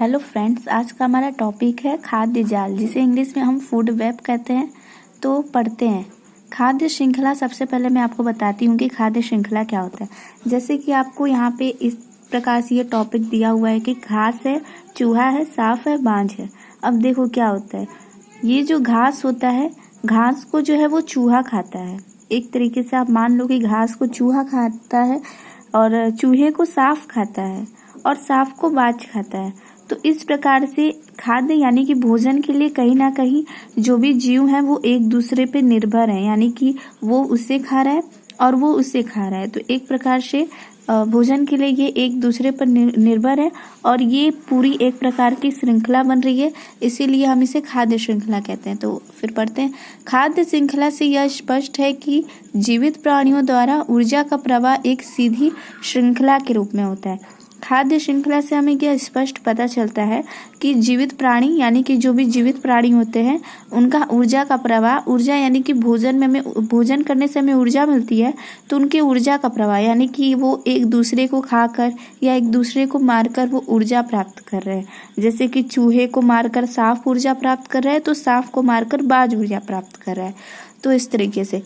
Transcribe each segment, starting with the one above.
Hello friends, आज का हमारा टॉपिक है खाद्य जाल, जिसे इंग्लिश में हम फूड वेब कहते हैं। तो पढ़ते हैं खाद्य श्रृंखला। सबसे पहले मैं आपको बताती हूँ कि खाद्य श्रृंखला क्या होता है। जैसे कि आपको यहाँ पे इस प्रकार से ये टॉपिक दिया हुआ है कि घास है, चूहा है, सांप है, बांझ है। अब देखो क्या होता है। ये जो घास होता है, घास को जो है वो चूहा खाता है। एक तरीके से आप मान लो कि घास को चूहा खाता है और चूहे को सांप खाता है और सांप को बाज खाता है। तो इस प्रकार से खाद्य यानी कि भोजन के लिए कहीं ना कहीं जो भी जीव हैं वो एक दूसरे पे निर्भर हैं, यानी कि वो उससे खा रहा है और वो उससे खा रहा है। तो एक प्रकार से भोजन के लिए ये एक दूसरे पर निर्भर है और ये पूरी एक प्रकार की श्रृंखला बन रही है, इसीलिए हम इसे खाद्य श्रृंखला कहते हैं। तो फिर पढ़ते हैं। खाद्य श्रृंखला से यह स्पष्ट है कि जीवित प्राणियों द्वारा ऊर्जा का प्रवाह एक सीधी श्रृंखला के रूप में होता है। खाद्य श्रृंखला से हमें यह स्पष्ट पता चलता है कि जीवित प्राणी यानी कि जो भी जीवित प्राणी होते हैं उनका ऊर्जा का प्रवाह, ऊर्जा यानी कि भोजन करने से हमें ऊर्जा मिलती है, तो उनके ऊर्जा का प्रवाह यानी कि वो एक दूसरे को खाकर या एक दूसरे को मारकर वो ऊर्जा प्राप्त कर रहे हैं। जैसे कि चूहे को मारकर सांप ऊर्जा प्राप्त कर रहा है, तो सांप को मारकर बाज ऊर्जा प्राप्त कर रहा है। तो इस तरीके से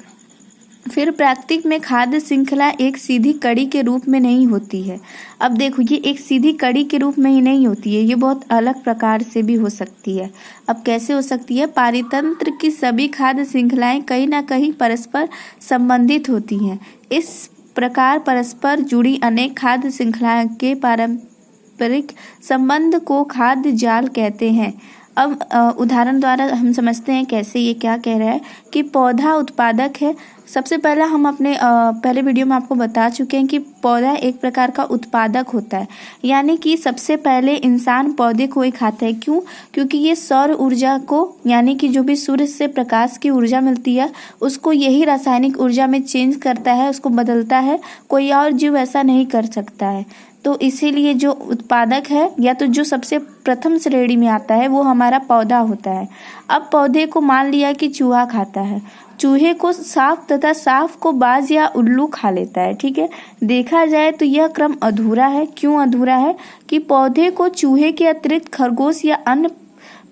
फिर प्राकृतिक में खाद्य श्रृंखला एक सीधी कड़ी के रूप में नहीं होती है। अब देखो, ये एक सीधी कड़ी के रूप में ही नहीं होती है, ये बहुत अलग प्रकार से भी हो सकती है। अब कैसे हो सकती है? पारितंत्र की सभी खाद्य श्रृंखलाएं कहीं ना कहीं परस्पर संबंधित होती हैं। इस प्रकार परस्पर जुड़ी अनेक खाद्य श्रृंखलाओं के पारंपरिक संबंध को खाद्य जाल कहते हैं। अब उदाहरण द्वारा हम समझते हैं कैसे ये क्या कह रहा है कि पौधा उत्पादक है। सबसे पहला हम अपने पहले वीडियो में आपको बता चुके हैं कि पौधा एक प्रकार का उत्पादक होता है, यानी कि सबसे पहले इंसान पौधे को ही खाता है। क्यों? क्योंकि ये सौर ऊर्जा को यानी कि जो भी सूर्य से प्रकाश की ऊर्जा मिलती है उसको यही रासायनिक ऊर्जा में चेंज करता है, उसको बदलता है। कोई और जीव ऐसा नहीं कर सकता है। तो इसीलिए जो उत्पादक है या तो जो सबसे प्रथम श्रेणी में आता है वो हमारा पौधा होता है। अब पौधे को मान लिया कि चूहा खाता है, चूहे को सांप तथा सांप को बाज या उल्लू खा लेता है। ठीक है, देखा जाए तो यह क्रम अधूरा है। क्यों अधूरा है? कि पौधे को चूहे के अतिरिक्त खरगोश या अन्य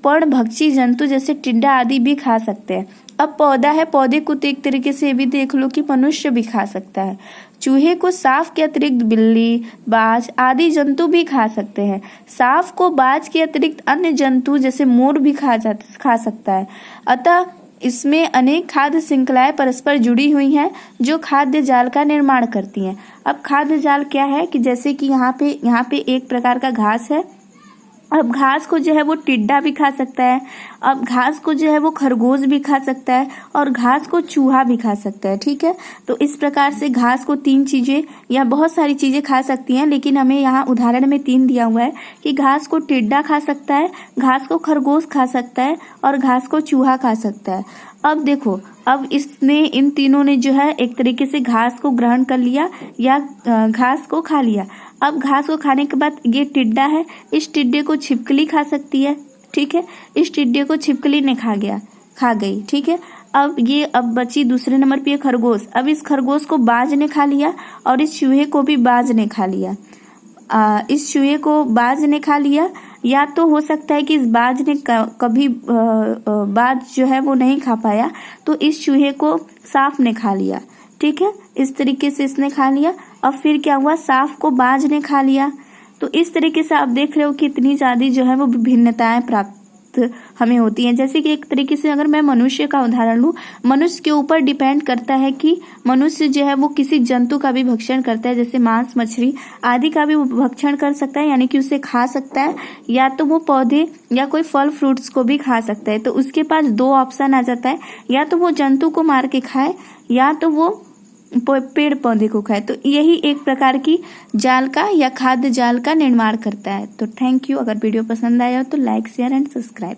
पर्णभक्षी जंतु जैसे टिड्डा आदि भी खा सकते हैं। अब पौधा है, पौधे को तो एक तरीके से भी देख लो कि मनुष्य भी खा सकता है। चूहे को सांप के अतिरिक्त बिल्ली, बाज आदि जंतु भी खा सकते हैं। सांप को बाज के अतिरिक्त अन्य जंतु जैसे मोर भी खा सकता है। अतः इसमें अनेक खाद्य श्रृंखलाएं परस्पर जुड़ी हुई हैं जो खाद्य जाल का निर्माण करती हैं। अब खाद्य जाल क्या है कि जैसे कि यहाँ पे एक प्रकार का घास है। अब घास को जो है वो टिड्डा भी खा सकता है, अब घास को जो है वो खरगोश भी खा सकता है और घास को चूहा भी खा सकता है। ठीक है, तो इस प्रकार से घास को 3 चीजें या बहुत सारी चीजें खा सकती हैं, लेकिन हमें यहाँ उदाहरण में 3 दिया हुआ है कि घास को टिड्डा खा सकता है, घास को खरगोश खा सकता है और घास को चूहा खा सकता है। अब देखो, अब इन तीनों ने जो है एक तरीके से घास को ग्रहण कर लिया या घास को खा लिया। अब घास को खाने के बाद ये टिड्डा है, इस टिड्डे को छिपकली खा सकती है। ठीक है, इस टिड्डे को छिपकली ने खा गई। ठीक है, अब बची दूसरे नंबर पे खरगोश। अब इस खरगोश को बाज ने खा लिया और इस चूहे को भी बाज ने खा लिया। इस चूहे को बाज ने खा लिया, या तो हो सकता है कि इस बाज ने कभी बाज जो है वो नहीं खा पाया, तो इस चूहे को सांप ने खा लिया। ठीक है, इस तरीके से इसने खा लिया। अब फिर क्या हुआ? सांप को बाज ने खा लिया। तो इस तरीके से आप देख रहे हो कि इतनी ज्यादा जो है वो विभिन्नताएं प्राप्त हमें होती हैं। जैसे कि एक तरीके से अगर मैं मनुष्य का उदाहरण लूं, मनुष्य के ऊपर डिपेंड करता है कि मनुष्य जो है वो किसी जंतु का भी भक्षण करता है, जैसे मांस, मछली आदि का भी भक्षण कर सकता है, यानी कि उसे खा सकता है, या तो वो पौधे या कोई फल फ्रूट्स को भी खा सकता है। तो उसके पास 2 ऑप्शन आ जाता है, या तो वो जंतु को मार के खाए या तो वो पेड़ पौधे को खाए। तो यही एक प्रकार की जाल का या खाद्य जाल का निर्माण करता है। तो थैंक यू। अगर वीडियो पसंद आया हो तो लाइक, शेयर एंड सब्सक्राइब।